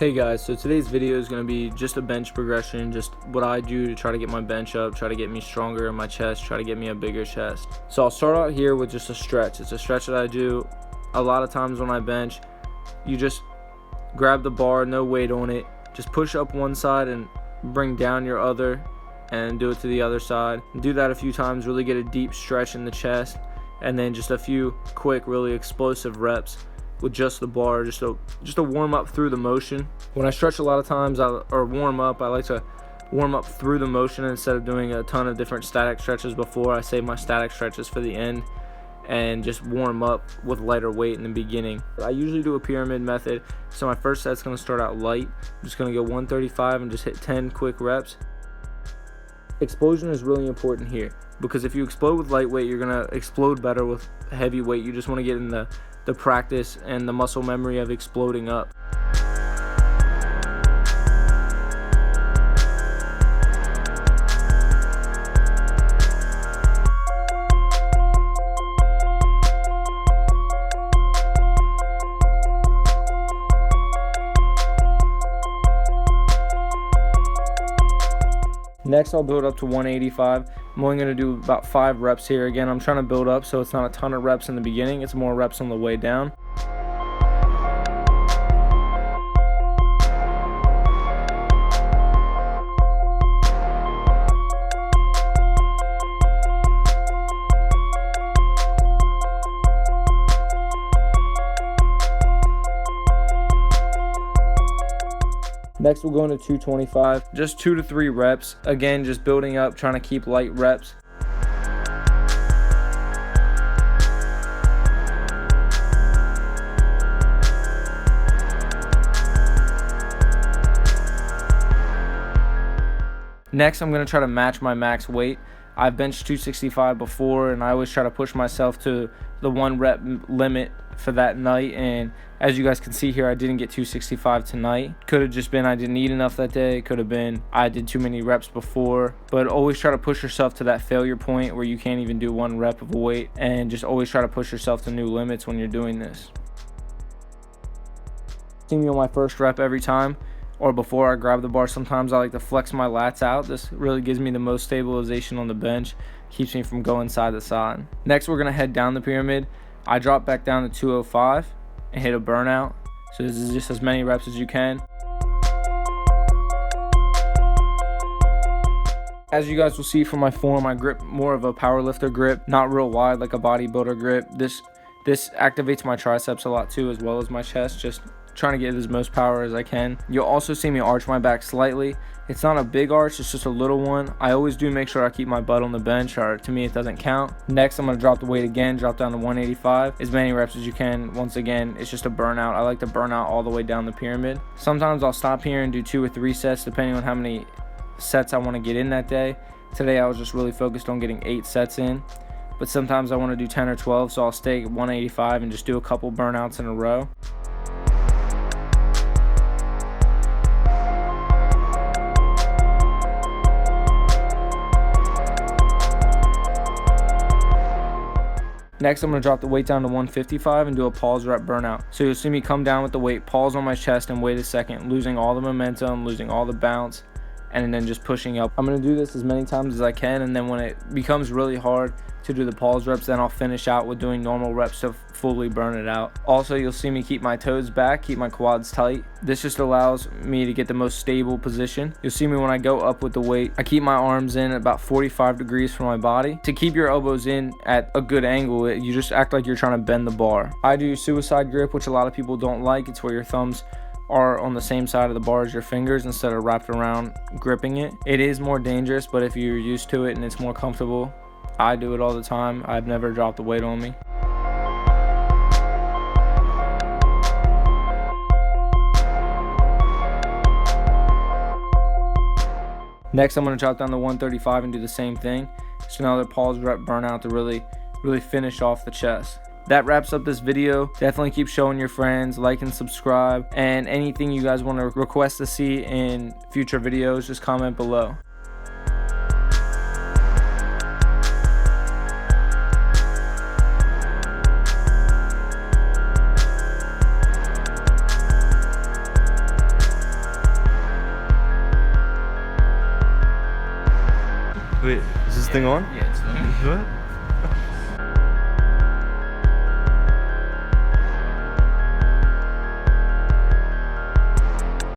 Hey guys, so today's video is going to be just a bench progression, just what I do to try to get my bench up, try to get me stronger in my chest, try to get me a bigger chest. So I'll start out here with just a stretch. It's a stretch that I do a lot of times when I bench. You just grab the bar, no weight on it, just push up one side and bring down your other and do it to the other side. Do that a few times, really get a deep stretch in the chest, and then just a few quick, really explosive reps with just the bar, just a warm up through the motion. When I stretch a lot of times, or warm up, I like to warm up through the motion instead of doing a ton of different static stretches before. I save my static stretches for the end and just warm up with lighter weight in the beginning. I usually do a pyramid method, so my first set's going to start out light. I'm just going to go 135 and just hit 10 quick reps. Explosion is really important here, because if you explode with lightweight, you're going to explode better with heavy weight. You just want to get in the practice and the muscle memory of exploding up. Next, I'll build up to 185. I'm only going to do about 5 reps here. Again, I'm trying to build up, so it's not a ton of reps in the beginning. It's more reps on the way down. Next, we'll go into 225, just 2 to 3 reps. Again, just building up, trying to keep light reps. Next, I'm going to try to match my max weight. I've benched 265 before, and I always try to push myself to the 1 rep limit for that night, and as you guys can see here, I didn't get 265 tonight. Could have just been I didn't eat enough that day. Could have been I did too many reps before. But always try to push yourself to that failure point where you can't even do 1 rep of a weight, and just always try to push yourself to new limits when you're doing this. See me on my first rep every time, or before I grab the bar. Sometimes I like to flex my lats out. This really gives me the most stabilization on the bench, keeps me from going side to side. Next, we're going to head down the pyramid. I drop back down to 205 and hit a burnout. So this is just as many reps as you can. As you guys will see from my form, I grip more of a powerlifter grip, not real wide like a bodybuilder grip. This activates my triceps a lot too, as well as my chest, just trying to get as most power as I can. You'll also see me arch my back slightly. It's not a big arch, it's just a little one. I always do make sure I keep my butt on the bench, or to me it doesn't count. Next, I'm going to drop the weight again, drop down to 185, as many reps as you can. Once again, it's just a burnout. I like to burn out all the way down the pyramid. Sometimes I'll stop here and do 2 or 3 sets depending on how many sets I want to get in that day. Today I was just really focused on getting 8 sets in, but sometimes I want to do 10 or 12, so I'll stay at 185 and just do a couple burnouts in a row. Next, I'm going to drop the weight down to 155 and do a pause rep burnout. So you'll see me come down with the weight, pause on my chest, and wait a second, losing all the momentum, losing all the bounce, and then just pushing up. I'm going to do this as many times as I can, and then when it becomes really hard to do the pause reps, then I'll finish out with doing normal reps to fully burn it out. Also, you'll see me keep my toes back, keep my quads tight. This just allows me to get the most stable position. You'll see me when I go up with the weight, I keep my arms in at about 45 degrees from my body. To keep your elbows in at a good angle, you just act like you're trying to bend the bar. I do suicide grip, which a lot of people don't like. It's where your thumbs are on the same side of the bar as your fingers instead of wrapped around gripping it. It is more dangerous, but if you're used to it and it's more comfortable, I do it all the time. I've never dropped the weight on me. Next, I'm going to drop down to 135 and do the same thing. Just another pause rep burnout to really finish off the chest. That wraps up this video. Definitely keep showing your friends, like and subscribe, and anything you guys want to request to see in future videos, just comment below. Wait, is this thing on? Yeah, it's on. What?